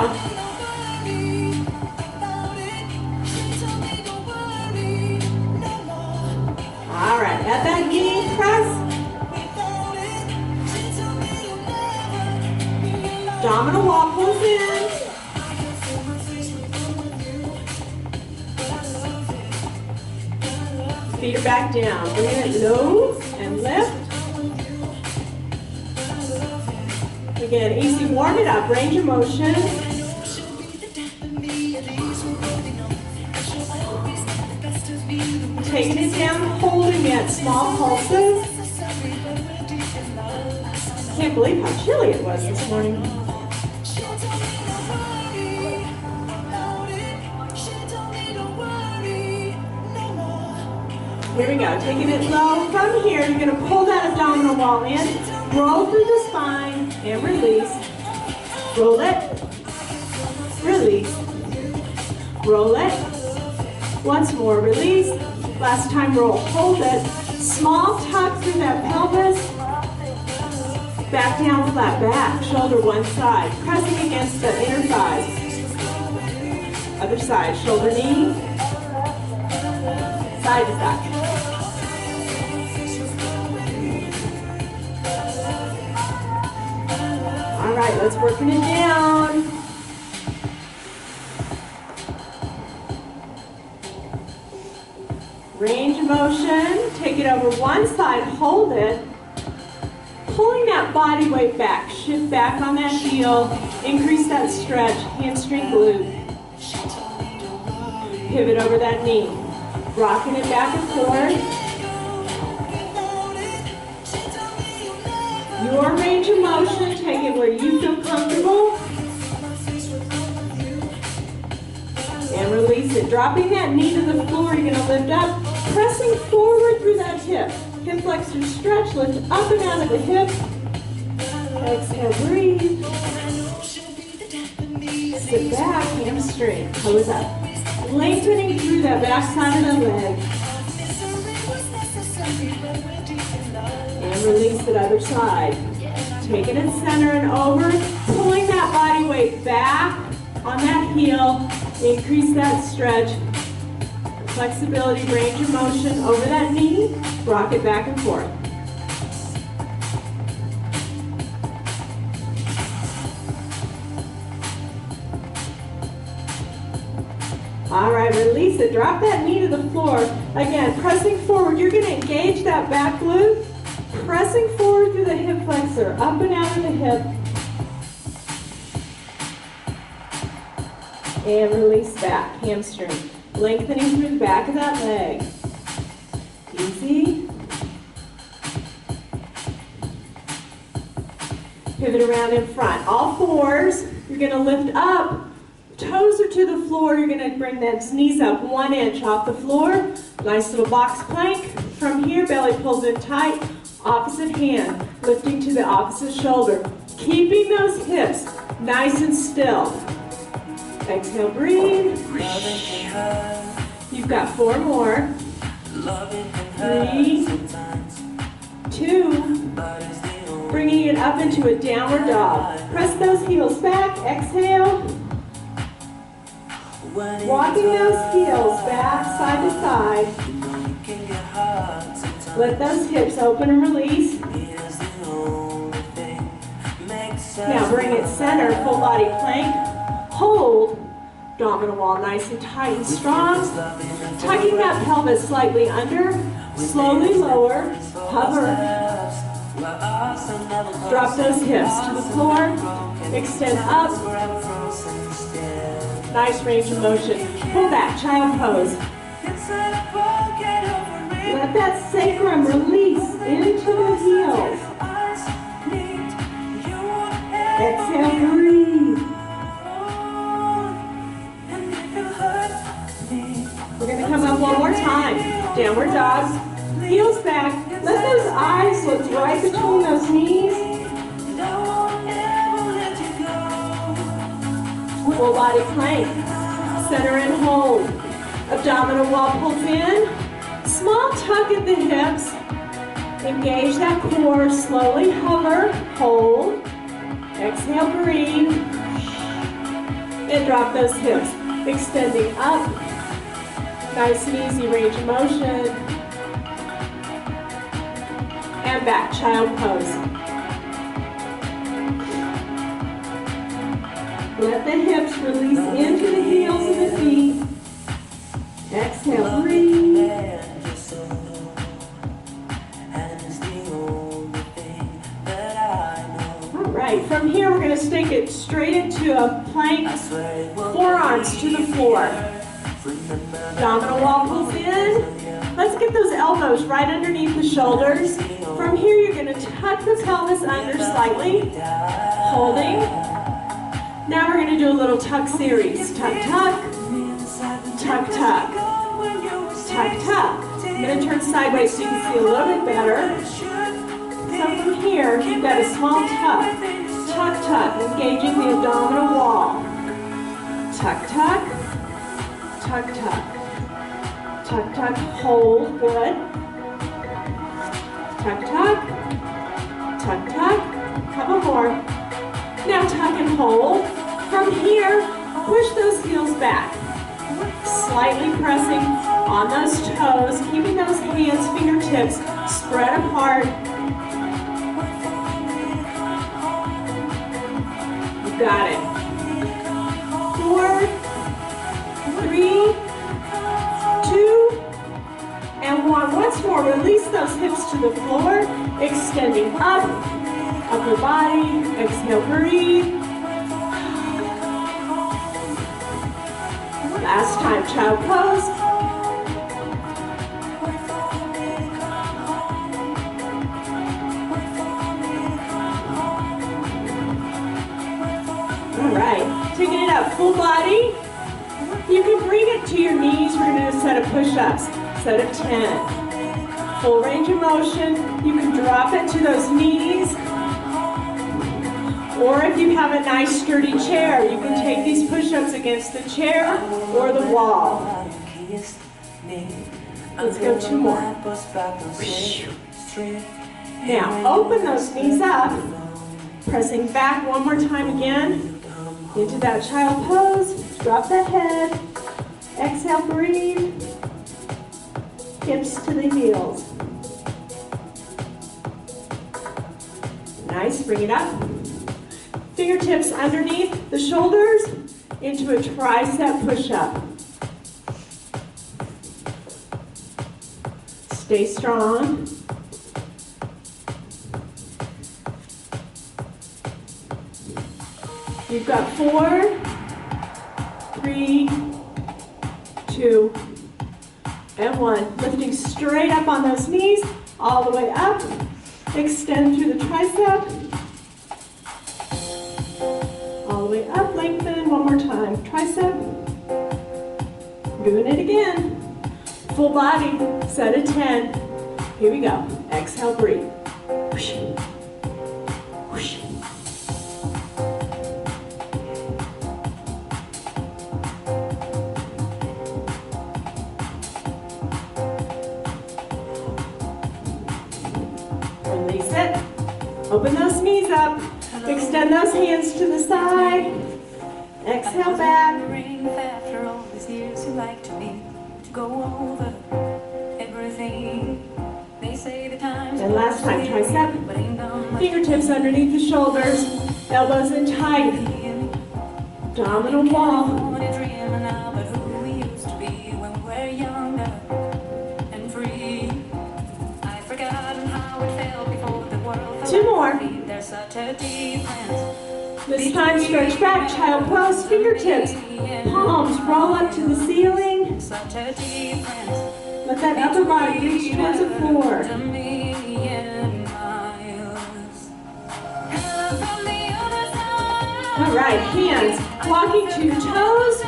go. All right, at that knee, press. Abdominal wall pulls in. Feet are back down. Bring it low and lift. Again, easy, warm it up, range of motion. Taking it down, holding it, small pulses. Can't believe how chilly it was this morning. Here we go, taking it low. From here, you're going to pull that abdominal wall in, roll through the spine, and release. Roll it, release. Roll it. Once more, release. Last time, roll, hold it. Small tuck through that pelvis. Back down, flat back, shoulder one side. Pressing against the inner thighs. Other side, shoulder knee. Side to side. All right, let's working it down. Range of motion, take it over one side, hold it. Pulling that body weight back, shift back on that heel, increase that stretch, hamstring glute. Pivot over that knee, rocking it back and forth. Your range of motion, take it where you feel comfortable. And release it. Dropping that knee to the floor, you're gonna lift up, pressing forward through that hip. Hip flexor stretch, lift up and out of the hip. Exhale, breathe. Sit back, hamstring, toes up. Lengthening through that back side of the leg. And release it other side. Taking it center and over, pulling that body weight back on that heel, increase that stretch, flexibility, range of motion over that knee, rock it back and forth. All right, release it, drop that knee to the floor. Again, pressing forward, you're gonna engage that back glute, pressing forward through the hip flexor, up and out of the hip. And release back, hamstring. Lengthening through the back of that leg. Easy. Pivot around in front. All fours, you're gonna lift up. Toes are to the floor, you're gonna bring those knees up 1 inch off the floor. Nice little box plank. From here, belly pulls in tight. Opposite hand, lifting to the opposite shoulder. Keeping those hips nice and still. Exhale, breathe. You've got 4 more. 3, 2. Bringing it up into a downward dog. Press those heels back. Exhale. Walking those heels back side to side. Let those hips open and release. Now bring it center, full body plank. Hold. Abdominal wall nice and tight and strong. Tucking that pelvis slightly under. Slowly lower. Hover. Drop those hips to the floor. Extend up. Nice range of motion. Pull back, child pose. Let that sacrum release into the heels. Exhale, breathe. We're going to come up one more time. Downward dog. Heels back. Let those eyes look right between those knees. Full body plank. Center and hold. Abdominal wall pulls in. Small tuck at the hips. Engage that core. Slowly hover. Hold. Exhale, breathe. and drop those hips. Extending up. Nice and easy range of motion. And back, child pose. Let the hips release into the heels of the feet. Exhale, breathe. All right, from here we're going to stick it straight into a plank, forearms to the floor. Abdominal wall pulls in. Let's get those elbows right underneath the shoulders. From here you're going to tuck the pelvis under slightly, holding. Now we're going to do a little tuck series. Tuck, tuck, tuck, tuck, tuck, tuck. I'm going to turn sideways so you can see a little bit better. So from here, you've got a small tuck. Tuck, tuck, engaging the abdominal wall. Tuck, tuck, tuck, tuck. Tuck, tuck, hold, good. Tuck, tuck, tuck, tuck. Couple more. Now tuck and hold. From here, push those heels back. Slightly pressing on those toes, keeping those hands, fingertips spread apart. You got it. 4, 3, 2, and 1. Once more, release those hips to the floor, extending up, upper body, exhale, breathe. Last time, child pose. All right, taking it up, full body. You can bring it to your knees. We're going to do a set of push-ups, set of 10. Full range of motion. You can drop it to those knees. Or if you have a nice sturdy chair, you can take these push-ups against the chair or the wall. Let's go 2 more. Now, open those knees up. Pressing back one more time again. Into that child pose. Drop the head. Exhale, breathe. Hips to the heels. Nice, bring it up. Fingertips underneath the shoulders into a tricep push-up. Stay strong. You've got 4, 3, 2, and 1. Lifting straight up on those knees, all the way up. Extend through the tricep. All the way up, lengthen, one more time. Tricep. Doing it again. Full body, set of 10. Here we go. Exhale, breathe. Whoosh. Whoosh. Release it. Open those knees up. Extend those hands to the side. Exhale back. After all these years, you like to me to go over everything. They say the times. And last time, tricep. Fingertips underneath the shoulders. Elbows in tight. Abdominal wall. Two more. This time, stretch back, child pose, fingertips, palms roll up to the ceiling. Let that upper body reach towards the floor. All right, hands walking to your toes.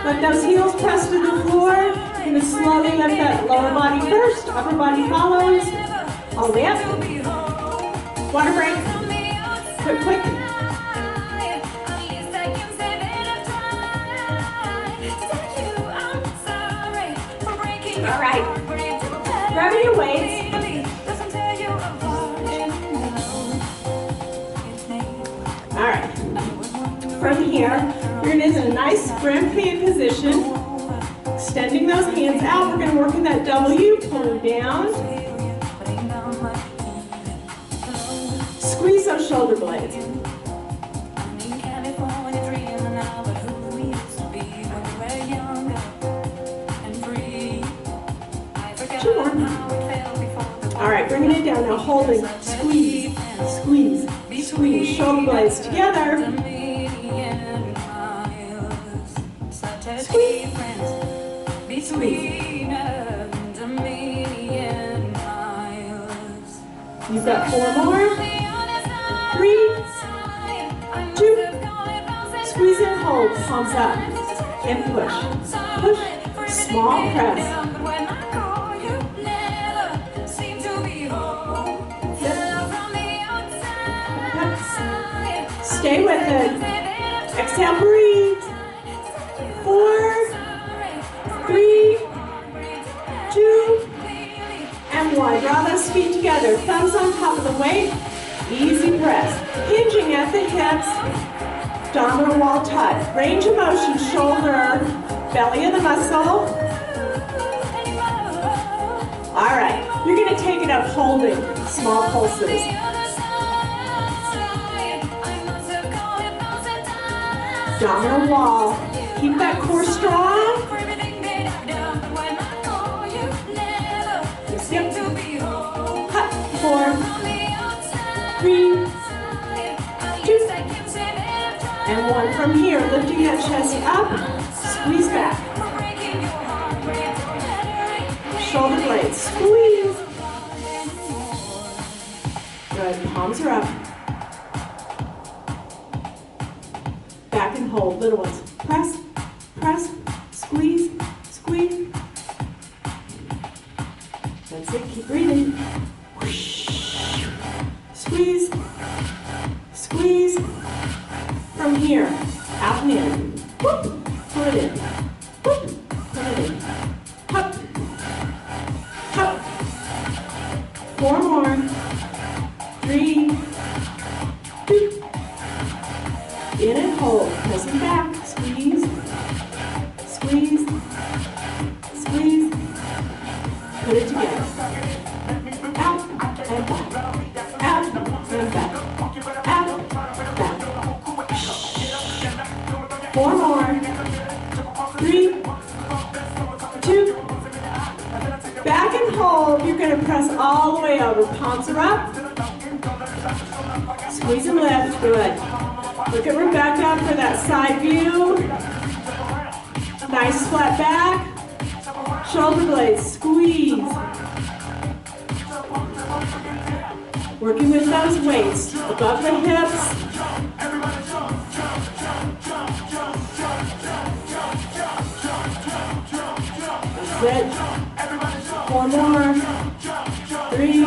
Let those heels press to the floor. You're going to slowly lift that lower body first, upper body follows. All the way up. Water break. Quick, quick. All right. Grab your weights. All right. From here, you're gonna do a nice sprint hand position. Extending those hands out, we're gonna work in that W, pulling down. Squeeze those shoulder blades. 2 more. All right, bringing it down now, holding, squeeze, squeeze, squeeze, shoulder blades together. Squeeze, squeeze. You've got 4 more. 3, 2, squeeze and hold, palms up, and push, push, small press. Stay with it. Exhale, breathe. 4, 3, 2, and 1. Draw those feet together. Thumbs on top of the weight. Easy press. Hinging at the hips. Abdominal wall touch. Range of motion, shoulder, belly of the muscle. All right. You're going to take it up holding small pulses. Abdominal wall. Keep that core strong. Yep. Cut. 4, 3, 2, and 1. From here, lifting that chest up. Squeeze back. Shoulder blades. Squeeze. Good. Palms are up. Back and hold, little ones. Press, press, squeeze, squeeze. That's it, keep breathing. Squeeze, squeeze. From here, out and in. Whoop, pull it in. Whoop, pull it in. Hup, hup. 4 more. 3, 2. In and hold, pressing back, squeeze, squeeze, squeeze, put it together. Out and back, out and back, out, back. 4 more, 3, 2, back and hold. You're going to press all the way over, palms are up, squeeze and lift, good. Look at Rebecca for that side view. Nice flat back. Shoulder blades, squeeze. Working with those weights above the hips. That's it. 4 more. 3,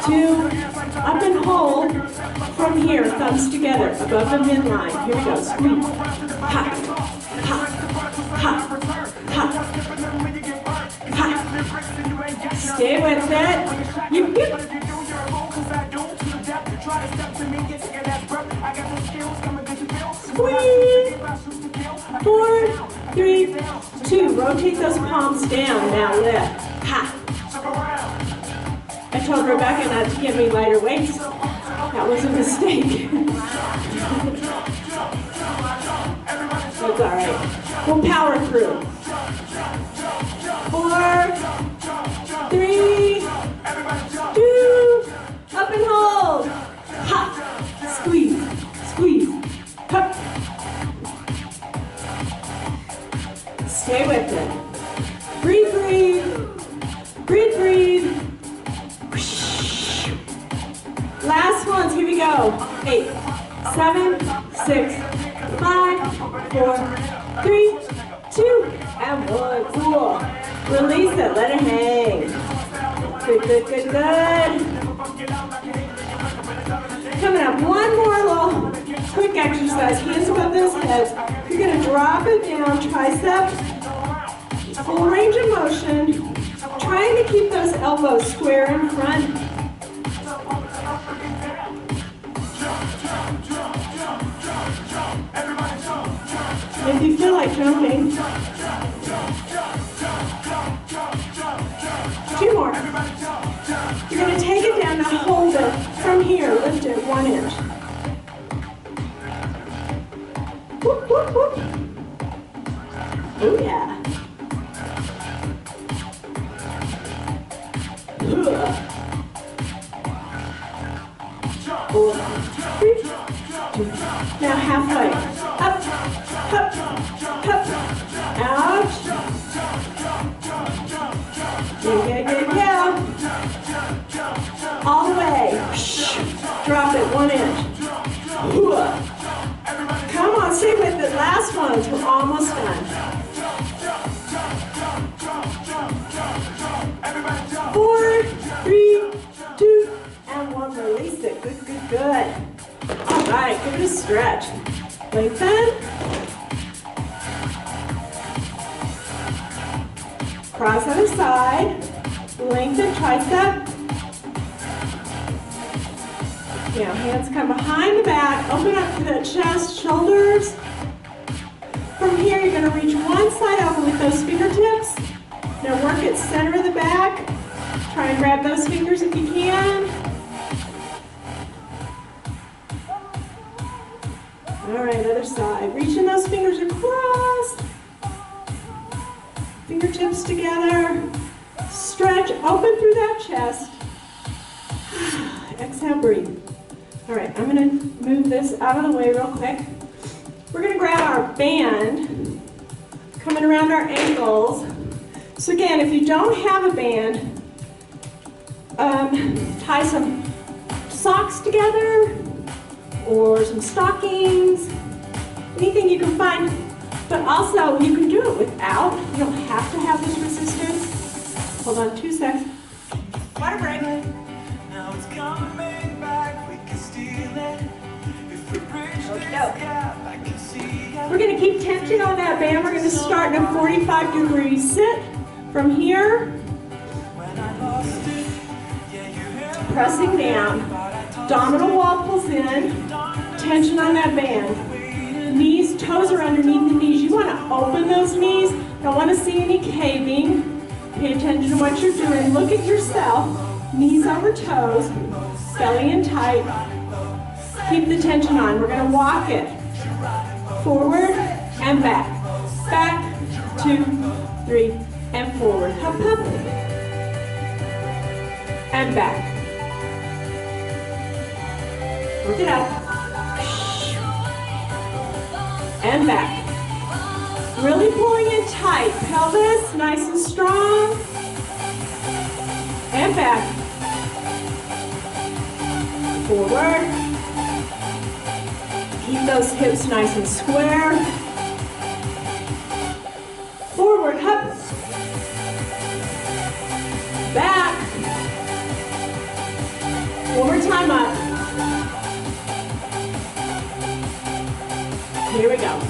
2, up and hold. From here, thumbs together, above the midline. Here we go, squeeze. Ha, ha, ha, ha, ha. Stay with it. Yip, yip. Squeeze. 4, 3, 2. Rotate those palms down. Now lift. Ha. I told Rebecca not to give me lighter weights. That was a mistake. That's all right. We'll power through. 4, 3, 2, up and hold. Ha! Squeeze, squeeze, cut. Stay with it. Breathe, breathe. Breathe, breathe. Last ones, here we go. 8, 7, 6, 5, 4, 3, 2, and 1. Cool. Release it, let it hang. Good, good, good, good. Coming up, one more little quick exercise. Hands above those heads. You're going to drop it down, tricep. Full range of motion. Trying to keep those elbows square in front. like jumping. 2 more. You're going to take it down and hold it from here. Lift it 1 inch. Whoop, whoop, whoop. Oh yeah. 4, 3, 2. Now halfway. Up, up, up, out. Yeah. All the way. Drop it 1 inch. Come on, stay with it. Last one. We're almost done. 4, 3, 2, and 1. Release it. Good, good, good. All right, give it a stretch. Lengthen. Cross other side. Lengthen tricep. Now hands come behind the back. Open up to the chest, shoulders. From here, you're going to reach one side open with those fingertips. Now work at center of the back. Try and grab those fingers if you can. All right, other side. Reaching those fingers across. Fingertips together. Stretch, open through that chest. Exhale, breathe. All right, I'm going to move this out of the way real quick. We're going to grab our band, coming around our ankles. So again, if you don't have a band, tie some socks together or some stockings, anything you can find. But also, you can do it without. You don't have to have this resistance. Hold on 2 seconds. Water break. Now it's coming back, we can steal it. If we bridge this gap, I can see it. We're going to keep tension on that band. We're going to start in a 45-degree sit. From here, When I lost it, yeah, you held me pressing down. Abdominal wall pulls in. Tension on that band. Knees, toes are underneath the knees. You want to open those knees. Don't want to see any caving. Pay attention to what you're doing. Look at yourself. Knees over toes. Belly in tight. Keep the tension on. We're going to walk it. Forward and back. Back, 2, 3, and forward. Hop, hop. And back. Work it up. And back. Really pulling in tight. Pelvis, nice and strong. And back. Forward. Keep those hips nice and square. Forward, hop. Back. One more time up. Here we go.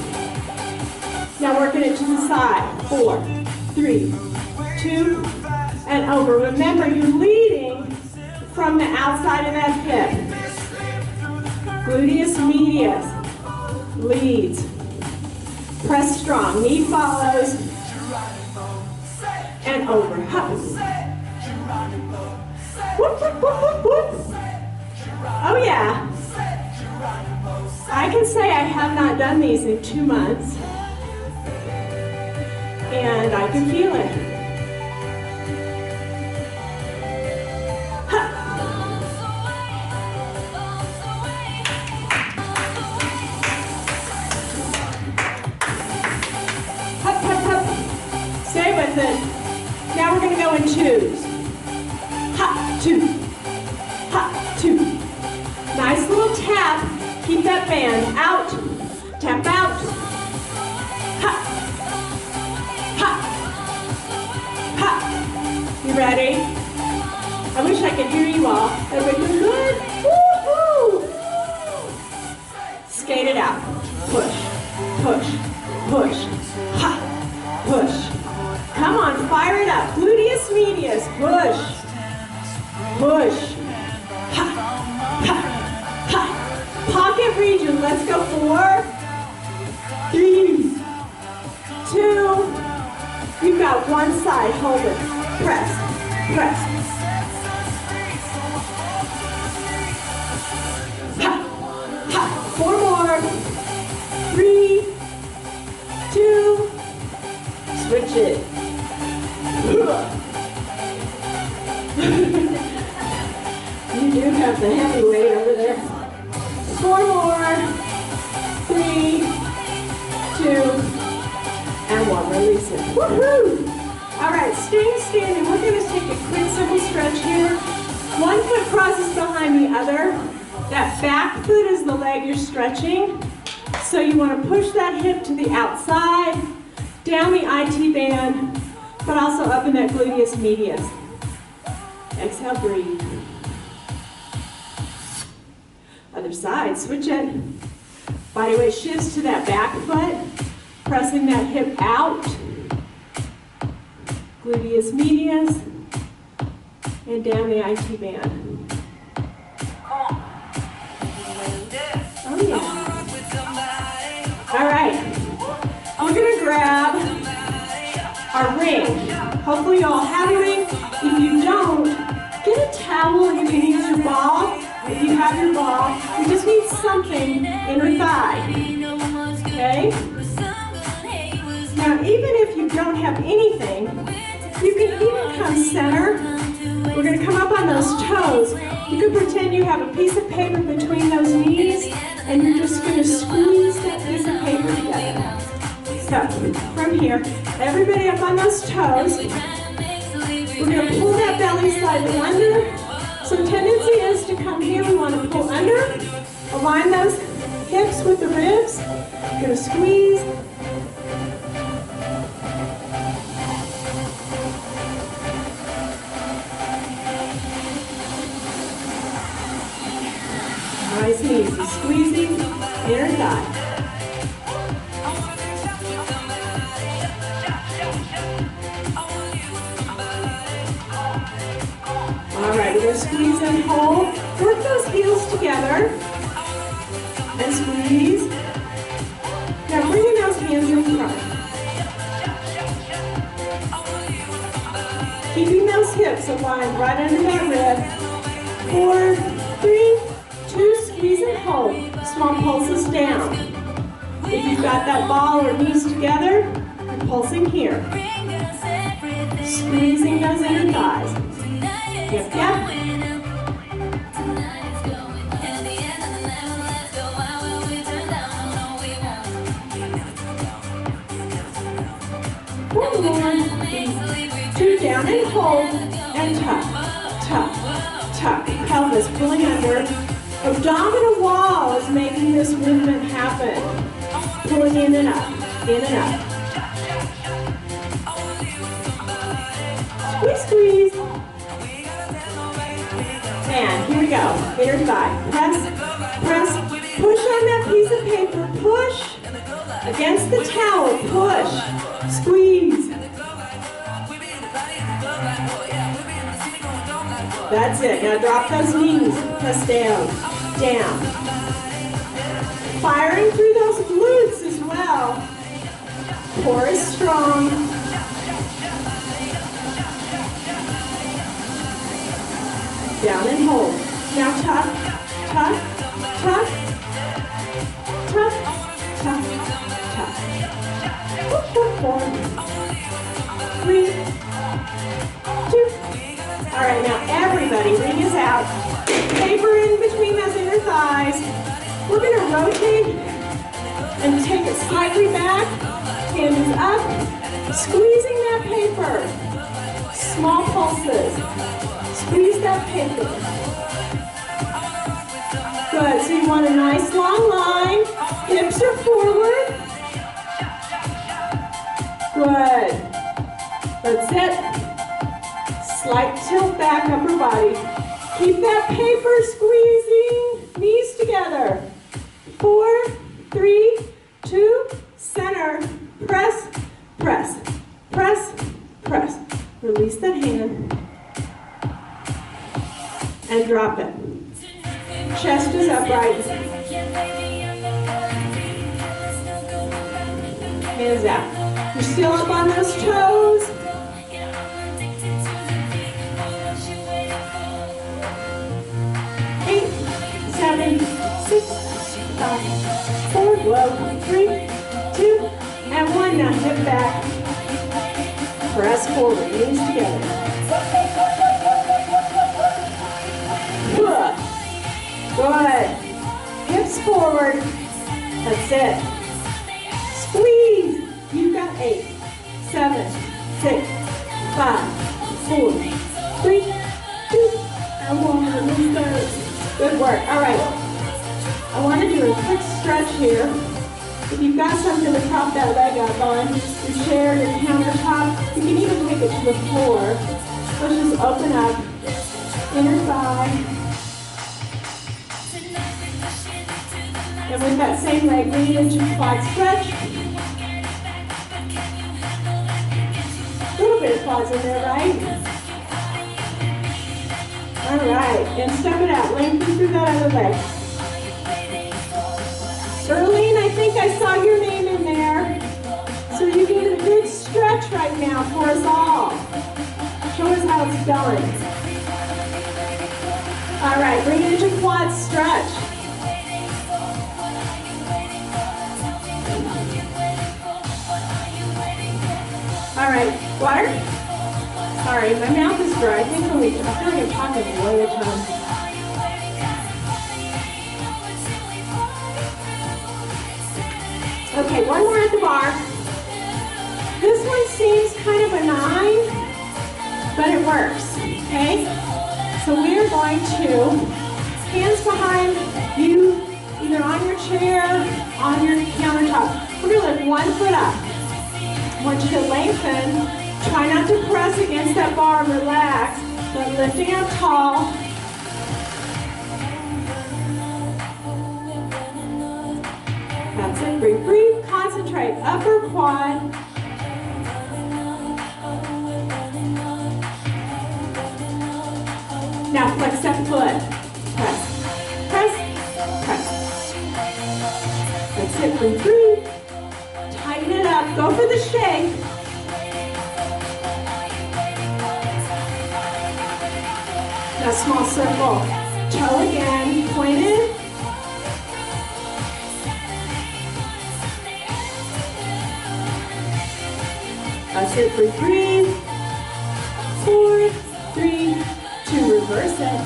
Now working it to the side. 4, 3, 2, and over. Remember, you're leading from the outside of that hip. Gluteus medius leads. Press strong. Knee follows. And over. Hop. Whoop, whoop, whoop, whoop, whoop. Oh yeah. I can say I have not done these in 2 months. And I can feel it. Ha. Hup, hup, hup. Stay with it. Now we're going to go in 2s. Hop, 2. Hop, 2. Nice little tap. Keep that band out. Tap out. Ha. Ha. Ha. You ready? I wish I could hear you all. Everybody good? Woo-hoo! Skate it out. Push. Push. Push. Ha. Push. Come on, fire it up. Gluteus medius. Push. Push. Ha. Ha. Ha. Pocket region. Let's go. 4, 3, side, hold it. Press, press. Ha, ha. 4 more. 3, 2, switch it. You do have the heavy weight over there. 4 more. 3, 2, and 1. Release it. Woohoo! All right, staying standing. We're going to take a quick, simple stretch here. One foot crosses behind the other. That back foot is the leg you're stretching. So you want to push that hip to the outside, down the IT band, but also up in that gluteus medius. Exhale, breathe. Other side, switch it. Body weight shifts to that back foot, pressing that hip out. Gluteus medius, and down the IT band. Oh yeah. All right, we're gonna grab our ring. Hopefully you all have a ring. If you don't, get a towel. You can use your ball. If you have your ball, you just need something in your thigh. Okay? Now, even if you don't have anything, you can even come center. We're going to come up on those toes. You can pretend you have a piece of paper between those knees, and you're just going to squeeze that piece of paper together. So, from here, everybody up on those toes. We're going to pull that belly slightly under. So tendency is to come here. We want to pull under. Align those hips with the ribs. We're going to squeeze. Nice and easy. Squeezing inner thigh. All right, we're going to squeeze and hold. Work those heels together. And squeeze. Now bringing those hands in front. Keeping those hips aligned right under that rib. 4, 3, 2, squeeze and hold. Small pulses down. If you've got that ball or knees together, you're pulsing here. Squeezing those inner thighs. Yep, yep. One more. 2 down and hold. And tuck, tuck, tuck. Pelvis pulling under. Abdominal wall is making this movement happen. Pulling in and up, in and up. Squeeze, squeeze. And here we go. Inner thigh. Press, press. Push on that piece of paper. Push. Against the towel. Push. Squeeze. That's it. Now drop those knees. Press down. Down. Firing through those glutes as well. Core is strong. Down and hold. Now tuck, tuck, tuck, tuck, tuck, tuck. 4, 3, 2. All right, now everybody, ring is out. Paper in between those inner thighs. We're going to rotate and take it slightly back. Hand is up. Squeezing that paper. Small pulses. Squeeze that paper. Good, so you want a nice long line. Hips are forward. Good. That's it. Slight tilt back, upper body. Keep that paper squeezing. Knees together. 4, 3, 2, center. Press, press, press, press. Release that hand. And drop it. Chest is upright. Hands out. You're still up on those toes. 4, glow, 3, 2, and 1. Now hip back. Press forward, knees together. Good. Hips forward. That's it. Squeeze. You've got 8, 7, 6, 5, 4, 3, 2, and 1. Release those. Good work. All right. I want to do a quick stretch here. If you've got something to prop that leg up on, your chair, your countertop, you can even take it to the floor. Let's just open up. Inner thigh. And with that same leg, lean into quad stretch. A little bit of quads in there, right? All right, and step it out. Lengthen through that other leg. Erlene, I think I saw your name in there. So you get a good stretch right now for us all. Show us how it's done. All right, bring it into quad stretch. All right, water? Sorry, my mouth is dry. I feel like I'm talking way at a time. Okay, one more at the bar. This one seems kind of benign, but it works, okay? So we are going to, hands behind you, either on your chair, on your countertop. We're gonna lift one foot up. I want you to lengthen. Try not to press against that bar, relax, but lifting up tall. That's it, breathe, breathe, concentrate, upper quad. Now flex that foot, press, press, press. That's it, breathe, breathe. Tighten it up, go for the shake. Now small circle, toe again, pointed. That's it, breathe, breathe. 4, 3, 2, reverse it.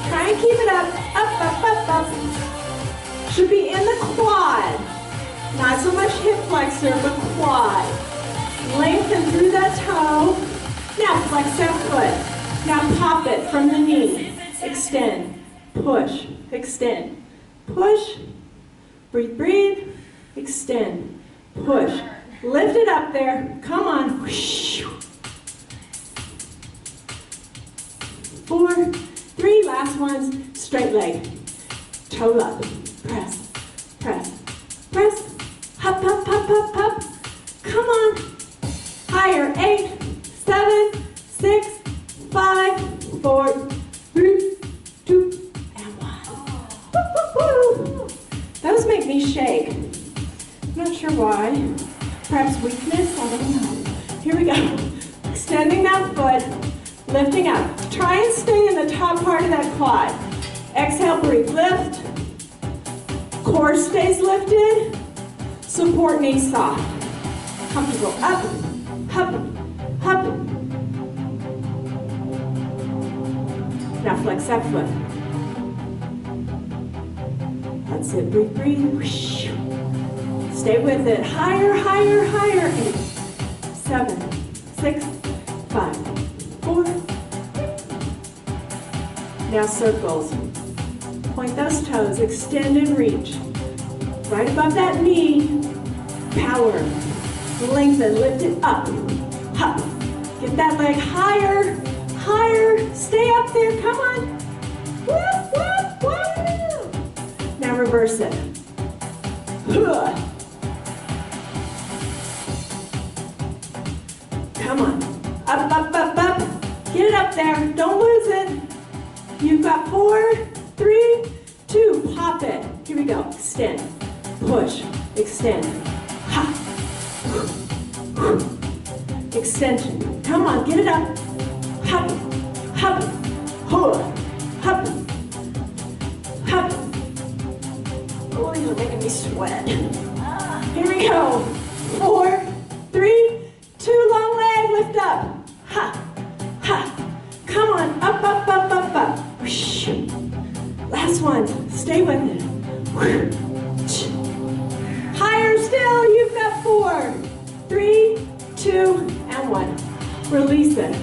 Try and keep it up, up, up, up, up. Should be in the quad. Not so much hip flexor, but quad. Lengthen through that toe. Now flex that foot. Now pop it from the knee. Extend, push, extend, push. Breathe, breathe, extend. Push. Lift it up there. Come on. 4, 3, last ones. Straight leg. Toe up. Press, press, press. Hop, hop, hop, hop, hop. Come on. Higher. 8, 7, 6, 5, 4, 3, 2, and 1. Woo, woo, woo. Those make me shake. Not sure why. Perhaps weakness, I don't know. Here we go. Extending that foot, lifting up. Try and stay in the top part of that quad. Exhale, breathe, lift. Core stays lifted. Support knees soft. Comfortable, up, up, up. Now flex that foot. That's it, breathe, breathe. Stay with it. Higher, higher, higher. 8, 7, 6, 5, 4. Now circles. Point those toes. Extend and reach. Right above that knee. Power. Lengthen. Lift it up. Up. Get that leg higher, higher. Stay up there. Come on. Woo, woo, woo. Now reverse it. Come on. Up, up, up, up. Get it up there. Don't lose it. You've got 4, 3, 2. Pop it. Here we go. Extend. Push. Extend. Ha. Extension. Come on. Get it up. Hop. Hop. Hop. Hop. Hop. wet. Here we go. 4, 3, 2, long leg, lift up. Ha, ha. Come on, up, up, up, up, up. Whoosh. Last one, stay with it. Whoosh. Higher still, you've got 4, 3, 2, and 1. Release it.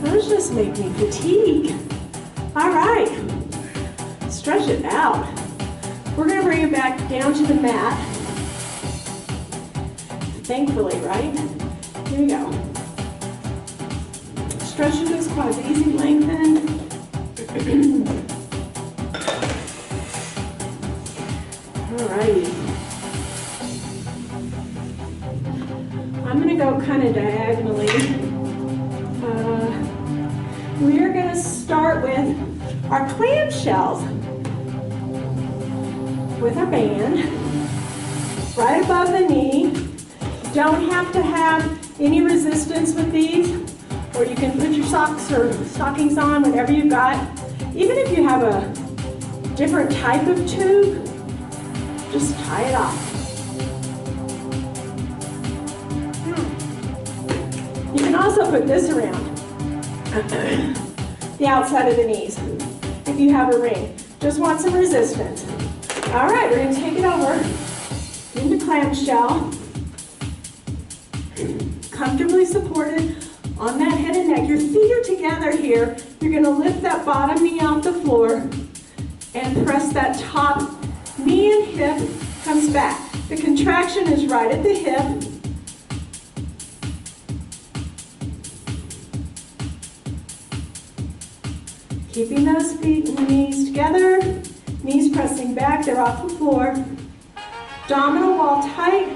Those just make me fatigue. All right, stretch it out. We're gonna bring it back down to the mat. Thankfully, right? Here we go. Stretch through those quads, easy, lengthen. All righty. I'm gonna go kind of diagonally. We're gonna start with our clamshells with our band right above the knee. You don't have to have any resistance with these, or you can put your socks or stockings on, whatever you've got. Even if you have a different type of tube, just tie it off. You can also put this around the outside of the knees if you have a ring. Just want some resistance. All right, we're going to take it over into clamshell. Comfortably supported on that head and neck. Your feet are together here. You're going to lift that bottom knee off the floor and press that top knee and hip comes back. The contraction is right at the hip. Keeping those feet and knees together, knees pressing back, they're off the floor. Abdominal wall tight.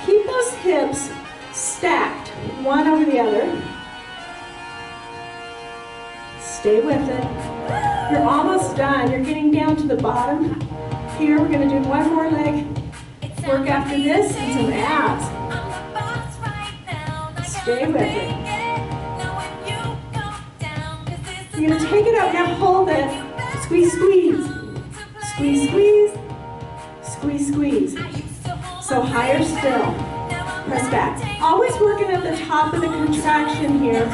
Keep those hips stacked, one over the other. Stay with it. You're almost done. You're getting down to the bottom. Here, we're going to do one more leg work after this and some abs. Stay with it. You're going to take it up, now hold it. Squeeze, squeeze. Squeeze, squeeze. Squeeze, squeeze. So higher still. Press back. Always working at the top of the contraction here.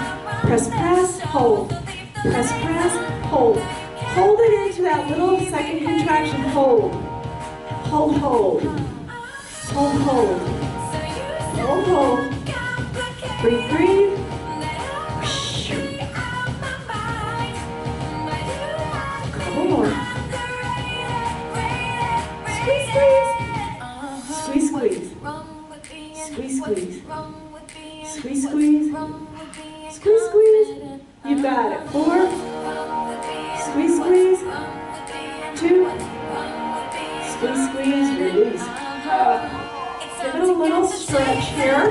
Press, press, hold. Press, press, hold. Hold it into that little second contraction. Hold. Hold, hold. Hold, hold. Hold, hold. Breathe, breathe. Couple more. Squeeze, squeeze. Squeeze, squeeze. Squeeze, squeeze. Squeeze, squeeze. Squeeze, squeeze. You've got it. 4. Squeeze, squeeze. 2. Squeeze, squeeze. Release. Give it a little stretch here.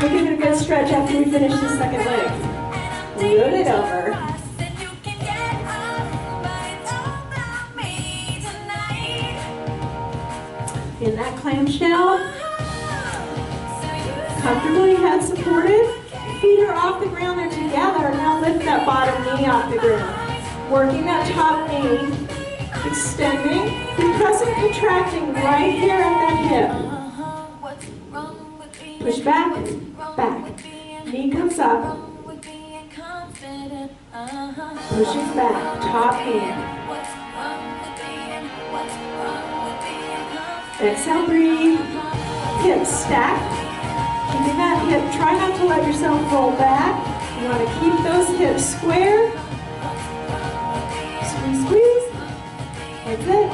We'll give it a good stretch after we finish the second leg. Load it over. In that clamshell, comfortably head supported, feet are off the ground, they're together. Now lift that bottom knee off the ground. Working that top knee, extending, pressing, contracting right here at that hip. Push back, back. Knee comes up. Pushes back, top knee. Exhale, breathe. Hips stack. Keeping that hip, try not to let yourself roll back. You want to keep those hips square. Squeeze, squeeze. That's it.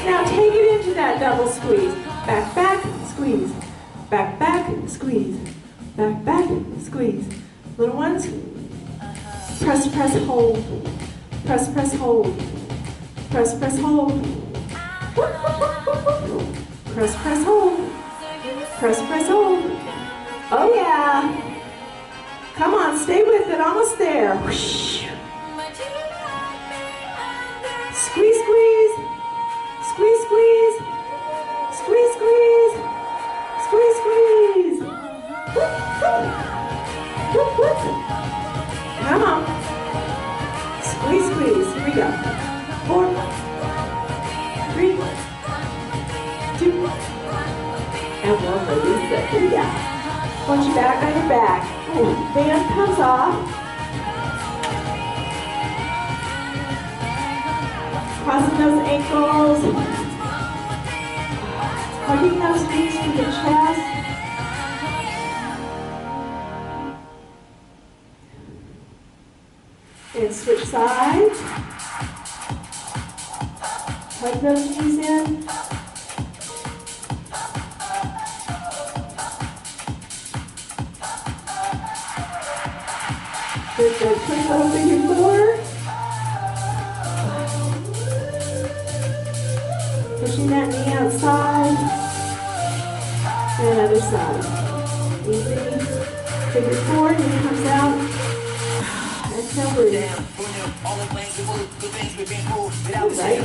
Now take it into that double squeeze. Back, back, squeeze. Back, back, squeeze. Back, back, squeeze. Little ones. Press, press, hold. Press, press, hold. Press, press, hold. Press, press, hold. Press, press, hold. Oh yeah. Come on, stay with it, almost there. Whoosh. Squeeze, squeeze. Squeeze, squeeze. Squeeze, squeeze. Squeeze, squeeze. Whoop, whoop. Whoop, whoop. Come on. Squeeze, squeeze. Here we go. 4, it. Yeah. Want you back on your back. Ooh, band comes off. Crossing those ankles. Hugging those knees to the chest. And switch sides. Hug those knees in. Good, good. Push over your floor. Pushing that knee outside. And other side. Easy. Figure four, knee comes out. Exhale, breathe.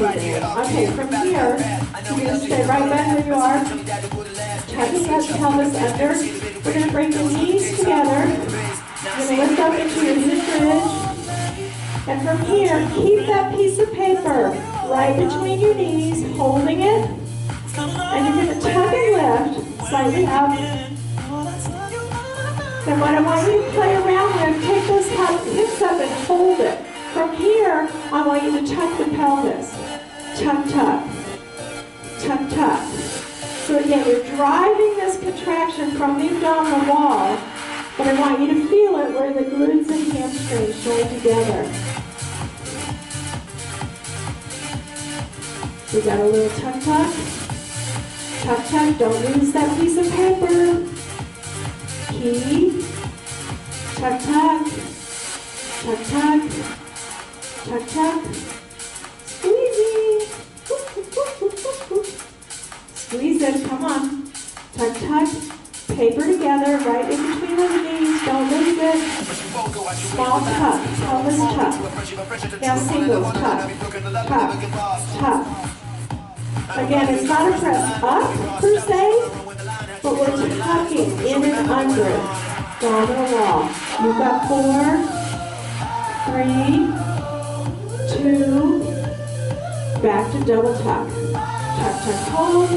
Right here. Okay, from here, you're going to stay right back where you are. Tucking that pelvis under. We're going to bring the knees together. You're going to lift up into your hip bridge. And from here, keep that piece of paper right between your knees, holding it. And you're going to tuck and lift slightly up. Then what I want you to play around with, take those hips up and hold it. From here, I want you to tuck the pelvis. Tuck, tuck. Tuck, tuck. So again, you're driving this contraction from the abdominal wall, but I want you to feel it where the glutes and hamstrings join together. We got a little tuck, tuck. Tuck, tuck. Don't lose that piece of paper. Keep. Tuck, tuck. Tuck, tuck. Tuck, tuck. Squeezing. Squeeze it. Come on. Tuck, tuck. Paper together, right in between the knees. Don't lose it. Small tuck. Pelvis tuck. Now singles. Tuck. Tuck. Tuck. Again, it's not a press up per se, but we're tucking in and under abdominal wall. You've got 4, 3, 2, back to double tuck. Tuck, tuck, hold.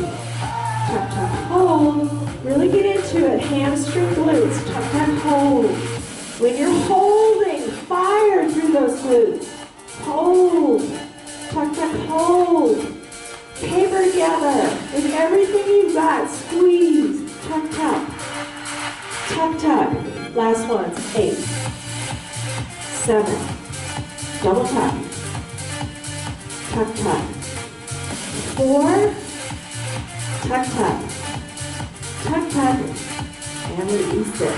Tuck, tuck, hold. Really get into it. Hamstring glutes. Tuck, tuck, hold. When you're holding, fire through those glutes. Hold. Tuck, tuck, hold. Paper together. With everything you've got, squeeze. Tuck, tuck. Tuck, tuck. Last ones. 8, 7. Double tuck. Tuck, tuck. 4. Tuck, tuck. Tuck, tuck. And release it.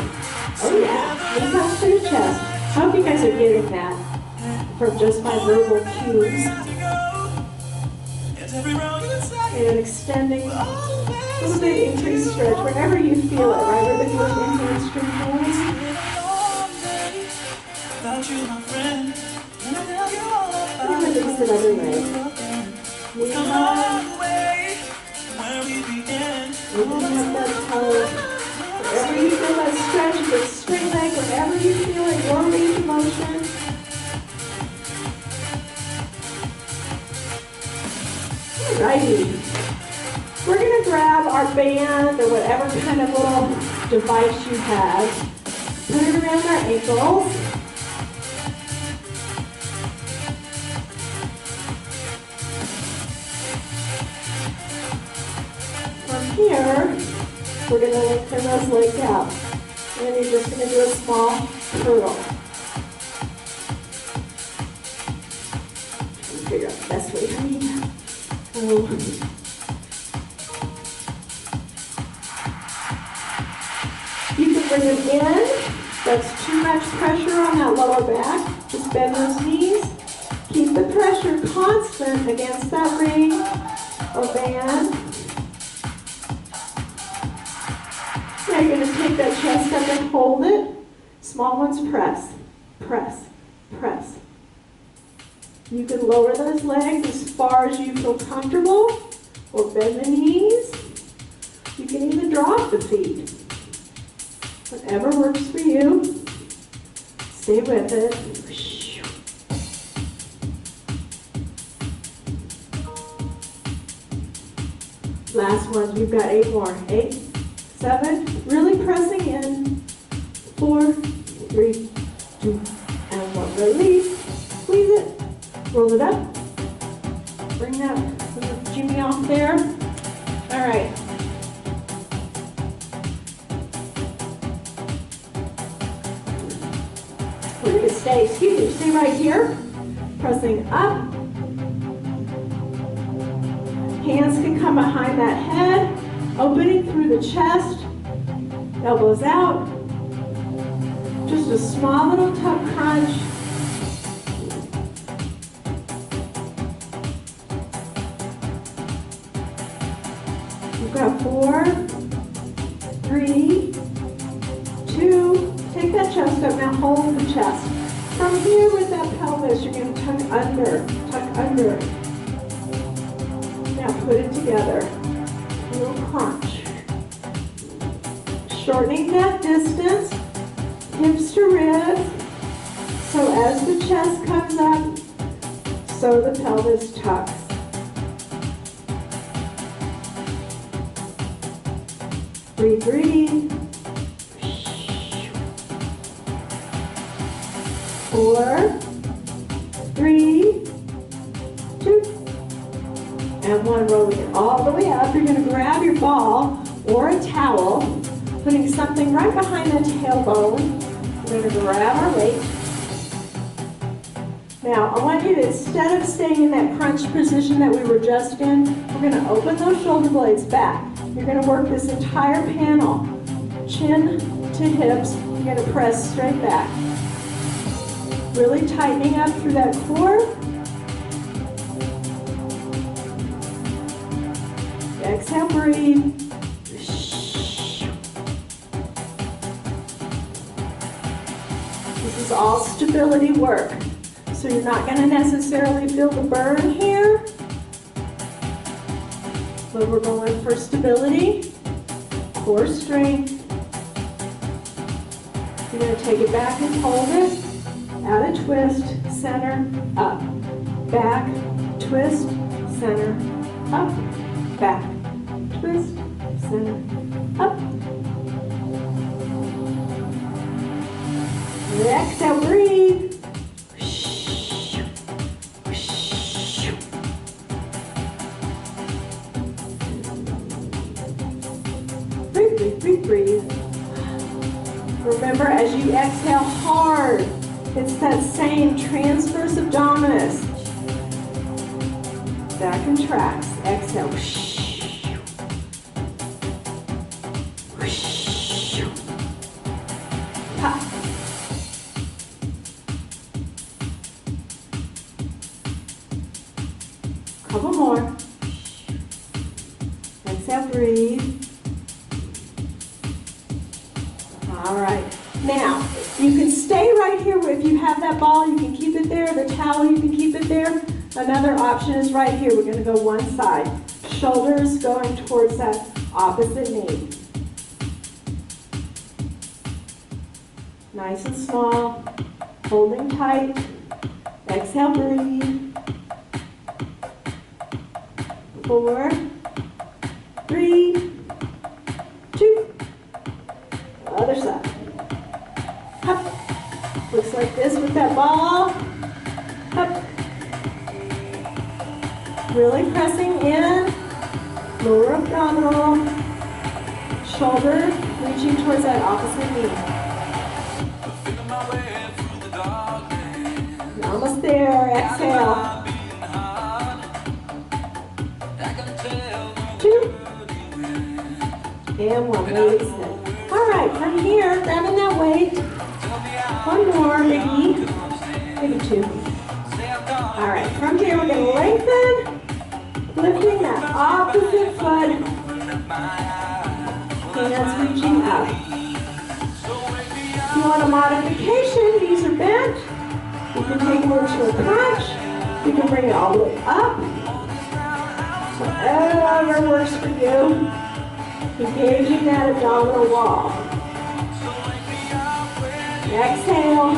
Oh yeah. Lean out to your chest. I hope you guys are getting that from just my verbal cues. And extending a little bit increased stretch wherever you feel it, right where the glute and hamstring joins. And release it every leg. Lean up. Open up that toe. Wherever you feel that stretch, the straight leg, wherever you feel it, your range of motion. Alrighty. We're going to grab our band or whatever kind of little device you have. Put it around our ankles. From here, we're going to lengthen those legs out. And then you're just going to do a small curl. Figure out the best way for me. You can bring it in. That's too much pressure on that lower back. Just bend those knees. Keep the pressure constant against that ring or band. Now you're going to take that chest up and hold it. Small ones press, press, press. You can lower those legs as far as you feel comfortable, or bend the knees. You can even drop the feet. Whatever works for you. Stay with it. Last ones, we've got 8 more. 8, 7, really pressing in. 4, 3, 2, and 1. Release. Squeeze it. Roll it up. Bring that little Jimmy off there. All right. We're going to stay right here. Pressing up. Hands can come behind that head. Opening through the chest. Elbows out. Just a small little tuck crunch. You've got 4, 3, 2. Take that chest up. Now hold the chest. From here with that pelvis, you're going to tuck under. Tuck under. Now put it together. A little crunch. Shortening that distance. Hips to ribs. So as the chest comes up, so the pelvis tucks. Breathe, breathe. 4, 3, 2, and 1. Rolling it all the way up. You're going to grab your ball or a towel, putting something right behind the tailbone. We're going to grab our weight. Now, I want you to, instead of staying in that crunch position that we were just in, we're going to open those shoulder blades back. You're going to work this entire panel, chin to hips. You're going to press straight back. Really tightening up through that core. Exhale, breathe. This is all stability work. So you're not going to necessarily feel the burn here. But we're going for stability, core strength. You're going to take it back and hold it. Add a twist, center, up. Back, twist, center, up. Back, twist, center, up. Exhale, breathe. Breathe, breathe, breathe, breathe. Remember, as you exhale hard, it's that same transverse abdominis. That contracts. Exhale. Pop. Couple more. Exhale, breathe. All right. Now, you can stay right here. If you have that ball, you can keep it there. The towel, you can keep it there. Another option is right here. We're going to go one side. Shoulders going towards that opposite knee. Nice and small. Holding tight. Exhale, breathe. 4, 3, 2. Other side. Up. Looks like this with that ball. Up. Really pressing in. Lower abdominal. Shoulder reaching towards that opposite knee. You're almost there. Exhale. 2. And 1. Release it. All right, from here, grabbing that weight. One more, maybe 2. All right, from here we're going to lengthen, lifting that opposite foot, hands reaching up. If you want a modification, knees are bent. You can take it into a crunch. You can bring it all the way up. Whatever works for you. Engaging that abdominal wall. Exhale.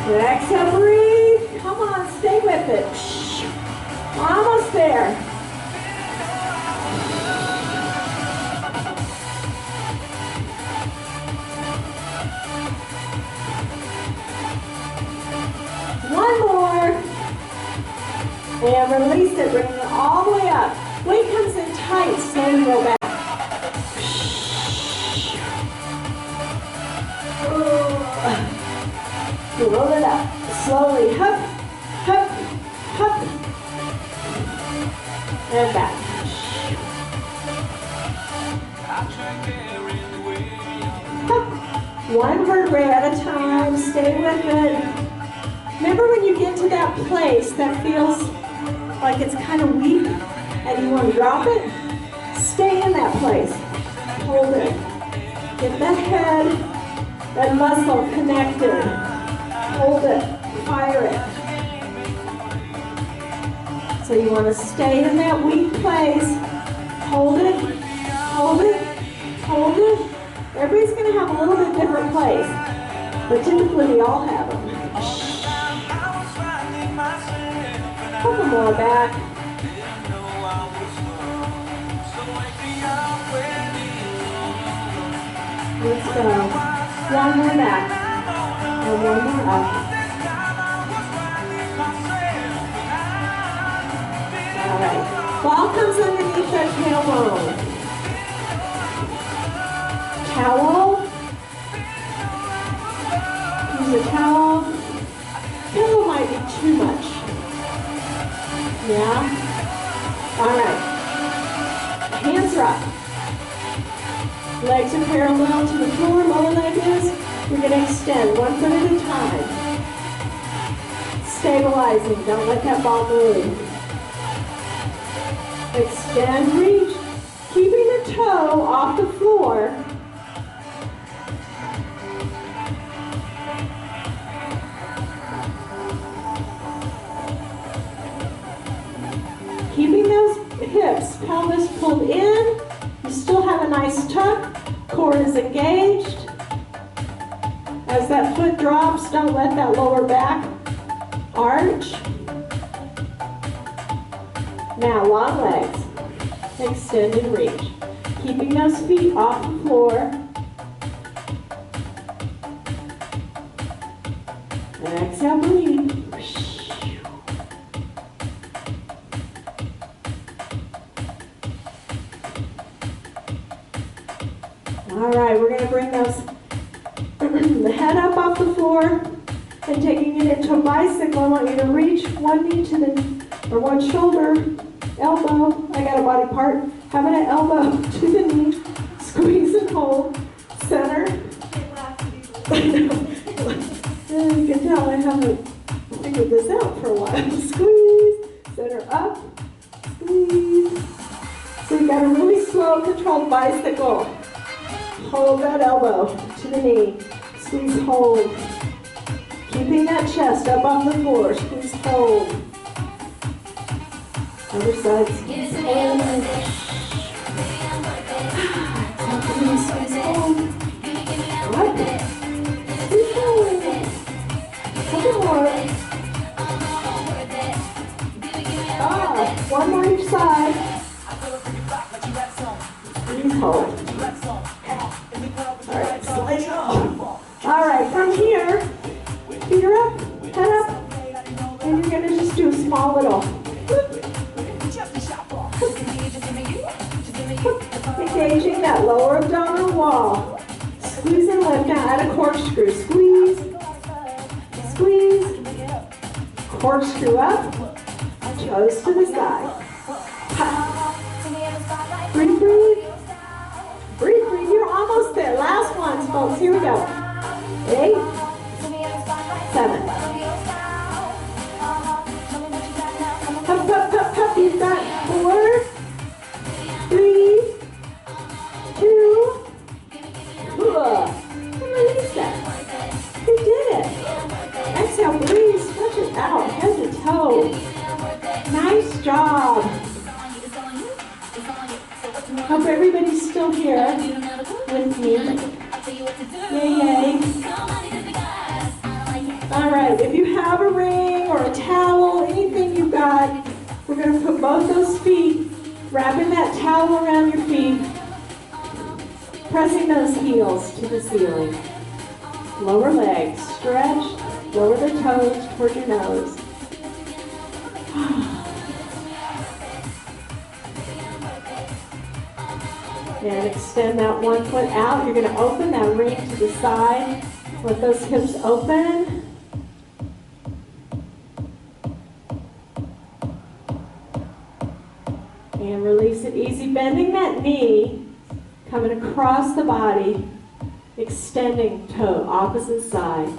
Exhale, breathe. Come on, stay with it. Almost there. One more. And release it, bring it all the way up. Weight comes in tight, slowly roll back. Roll it up, slowly, hup, hup, hup, and back. Hup. One vertebrae at a time, stay with it. Remember when you get to that place that feels like it's kind of weak and you want to drop it? Stay in that place. Hold it. Get that head, that muscle connected. Hold it. Fire it. So you want to stay in that weak place. Hold it. Hold it. Hold it. Everybody's going to have a little bit different place, but typically we all have them. Couple more back. Let's go. One more back. And one more up. All right. Ball comes underneath that tailbone. Towel. Use a towel. Pillow might be too much. Yeah? All right. Hands are up. Legs are parallel to the floor. Lower leg is. You're going to extend 1 foot at a time. Stabilizing. Don't let that ball move. Extend, reach. Keeping the toe off the floor. Keeping those hips, pelvis pulled in. You still have a nice tuck. Core is engaged. As that foot drops, don't let that lower back arch. Now, long legs. Extend and reach. Keeping those feet off the floor. Exhale, breathe. All right, we're going to bring those the head up off the floor and taking it into a bicycle. I want you to reach one knee to the, or one shoulder, elbow. I got a body part. Having an elbow to the knee. Squeeze and hold. Center. You can tell I haven't figured this out for a while. Squeeze. Center up. Squeeze. So you got a really slow, controlled bicycle. Hold that elbow to the knee. Squeeze, hold. Keeping that chest up on the floor. Squeeze, hold. Other side, squeeze, hold. Squeeze, hold. Right. Squeeze, hold. Couple more. One more each side. Squeeze, hold. All right, from here, feet are up, head up, and you're going to just do a small little engaging that lower abdominal wall. Squeeze and lift. Now add a corkscrew. Squeeze, squeeze, corkscrew up, toes to the side. Breathe, breathe. Breathe, breathe. You're almost there. Last ones, folks. Here we go. 8, 7. Hup, hup, hup, hup. You've got 4, 3, 2. And release that. You did it. Exhale, breathe. Stretch it out. Head to toe. Nice job. Hope everybody's still here with me. Yay, yay. All right. right, if you have a ring or a towel, anything you've got, we're going to put both those feet, wrapping that towel around your feet, pressing those heels to the ceiling. Lower legs, stretch, lower the toes toward your nose. And extend that one foot out. You're going to open that ring to the side. Let those hips open. And release it easy. Bending that knee, coming across the body, extending toe, opposite side.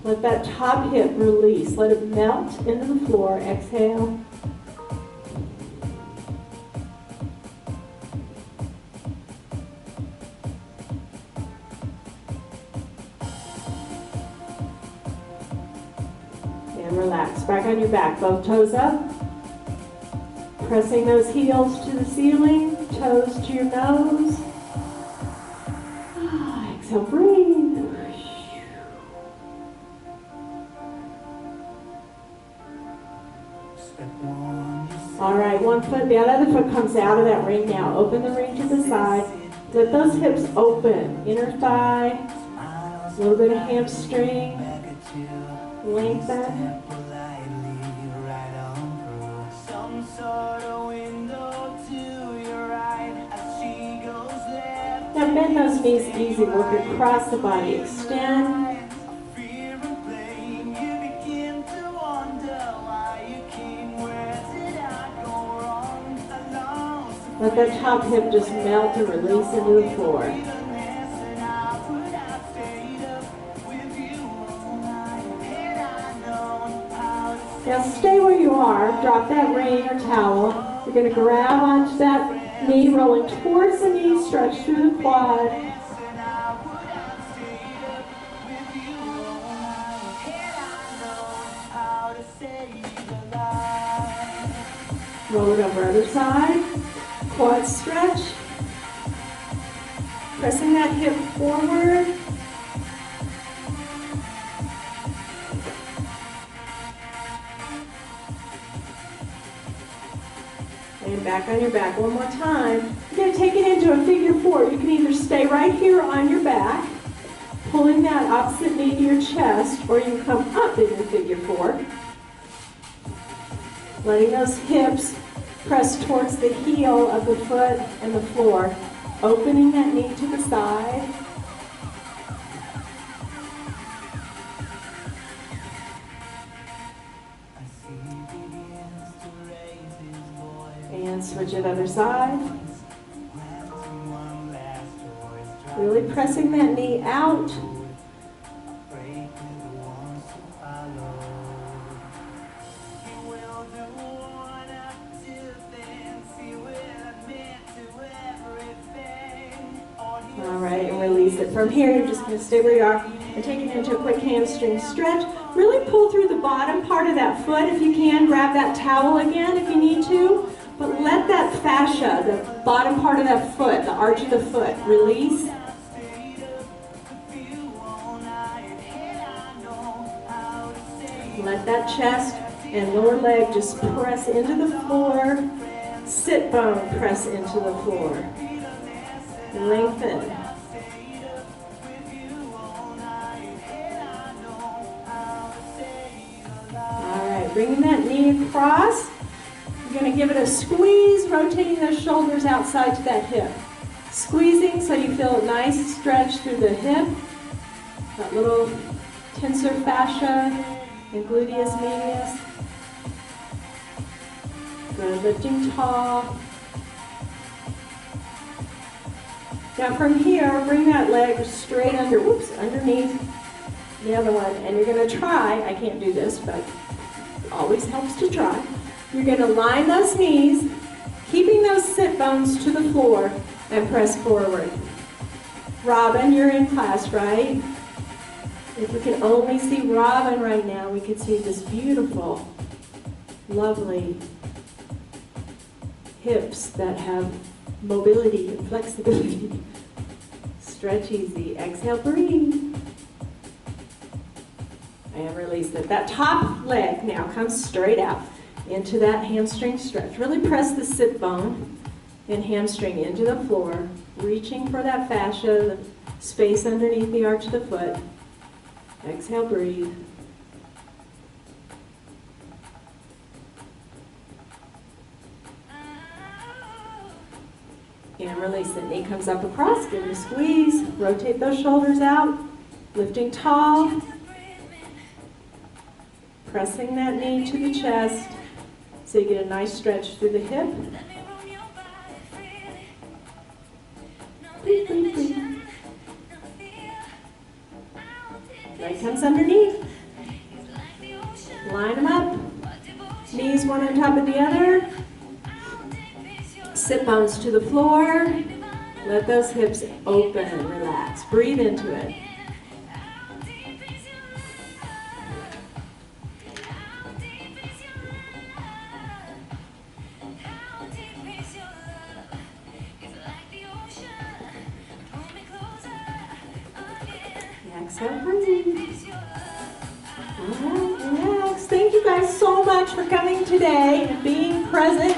Let that top hip release. Let it melt into the floor. Exhale. And relax. Back on your back. Both toes up. Pressing those heels to the ceiling. Toes to your nose. Exhale. Breathe. All right, one foot, the other foot comes out of that ring now. Open the ring to the side. Let those hips open. Inner thigh, a little bit of hamstring. Lengthen. Now bend those knees easy. Work across the body. Extend. Let that top hip just melt and release into the floor. Now stay where you are. Drop that ring or towel. You're going to grab onto that knee, rolling towards the knee, stretch through the quad. Roll it over other side. Quad stretch. Pressing that hip forward. And back on your back one more time. You're going to take it into a figure four. You can either stay right here on your back, pulling that opposite knee to your chest, or you can come up into figure four. Letting those hips press towards the heel of the foot and the floor. Opening that knee to the side. And switch it other side. Really pressing that knee out. From here, you're just going to stay where you are and take it into a quick hamstring stretch. Really pull through the bottom part of that foot if you can. Grab that towel again if you need to. But let that fascia, the bottom part of that foot, the arch of the foot, release. Let that chest and lower leg just press into the floor. Sit bone press into the floor. Lengthen. Bringing that knee across. You're going to give it a squeeze, rotating those shoulders outside to that hip. Squeezing so you feel a nice stretch through the hip. That little tensor fascia and gluteus medius. Good, lifting tall. Now from here, bring that leg straight under, underneath the other one. And you're going to try, I can't do this, but always helps to try. You're going to line those knees, keeping those sit bones to the floor, and press forward. Robin, you're in class, right? If we can only see Robin right now, we could see this beautiful, lovely hips that have mobility and flexibility. Stretch easy. Exhale, breathe. And release it. That top leg now comes straight out into that hamstring stretch. Really press the sit bone and hamstring into the floor, reaching for that fascia, the space underneath the arch of the foot. Exhale, breathe. And release it. Knee comes up across, give it a squeeze. Rotate those shoulders out, lifting tall. Pressing that knee to the chest so you get a nice stretch through the hip. Breathe, breathe, breathe. Leg comes underneath. Line them up. Knees one on top of the other. Sit bones to the floor. Let those hips open and relax. Breathe into it. Exhale, breathe. All right, relax. Thank you guys so much for coming today and being present.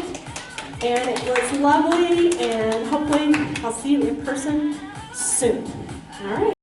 And it was lovely, and hopefully I'll see you in person soon. All right.